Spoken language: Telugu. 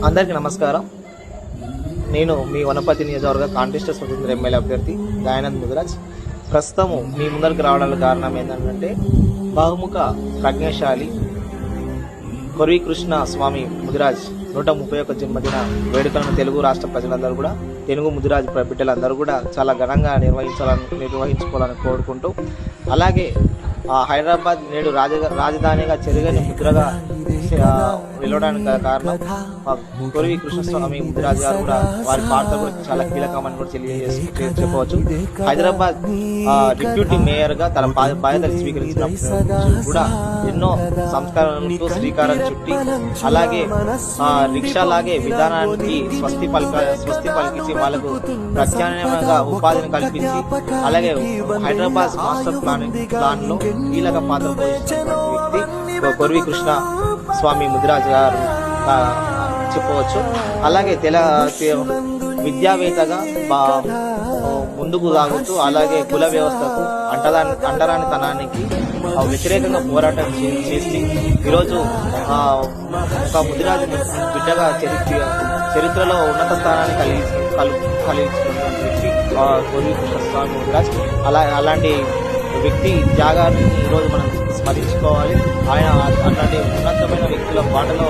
అందరికీ నమస్కారం. నేను మీ వనపర్తి నియోజకవర్గ కాంటెస్ట్ స్వతంత్ర ఎమ్మెల్యే అభ్యర్థి దయానంద్ ముదిరాజ్. ప్రస్తుతము మీ ముందరికి రావడానికి కారణం ఏంటంటే బహుముఖ ప్రజ్ఞాశాలి కొర్వి కృష్ణ స్వామి ముదిరాజ్ 131 జన్మదిన వేడుకలను తెలుగు రాష్ట్ర ప్రజలందరూ కూడా, తెలుగు ముదిరాజ్ బిడ్డలందరూ కూడా చాలా ఘనంగా నిర్వహించుకోవాలని కోరుకుంటూ, అలాగే హైదరాబాద్ నేడు రాజధానిగా చెరుగని ముద్రగా నిలవడానికి కారణం కొర్వి కృష్ణస్వామి ముదిరాజ్ గారు కూడా, వారి పాత్ర కూడా చాలా కీలకమని కూడా చెప్పవచ్చు. హైదరాబాద్ డిప్యూటీ మేయర్ గా తన బాధ్యతలు స్వీకరించినప్పుడు కూడా ఎన్నో సంస్కరణలకు శ్రీకారం చుట్టి, అలాగే రిక్షాలాగే విధానానికి స్వస్తి పలికించి వాళ్ళకు ప్రత్యామ్నాయంగా ఉపాధిని కల్పించి, అలాగే హైదరాబాద్ మాస్టర్ ప్లాన్ లో కీలక పాత్ర పోషించినటువంటి వ్యక్తి కొర్వి కృష్ణ స్వామి ముదిరాజ్ గారు చెప్పవచ్చు. అలాగే విద్యావేత్తగా ముందుకు సాగుతూ, అలాగే కుల వ్యవస్థకు అంటరానితనానికి వ్యతిరేకంగా పోరాటం చేసి ఈరోజు ఒక ముదిరాజు బిడ్డగా చరిత్రలో ఉన్నత స్థానాన్ని కలిగించుకున్నటువంటి వ్యక్తి కొర్వి కృష్ణస్వామి ముదిరాజ్. అలాంటి వ్యక్తి త్యాగాన్ని ఈరోజు మనం స్మరించుకోవాలి. ఆయన అట్లాంటి ఉన్నతమైన వ్యక్తుల బాటలో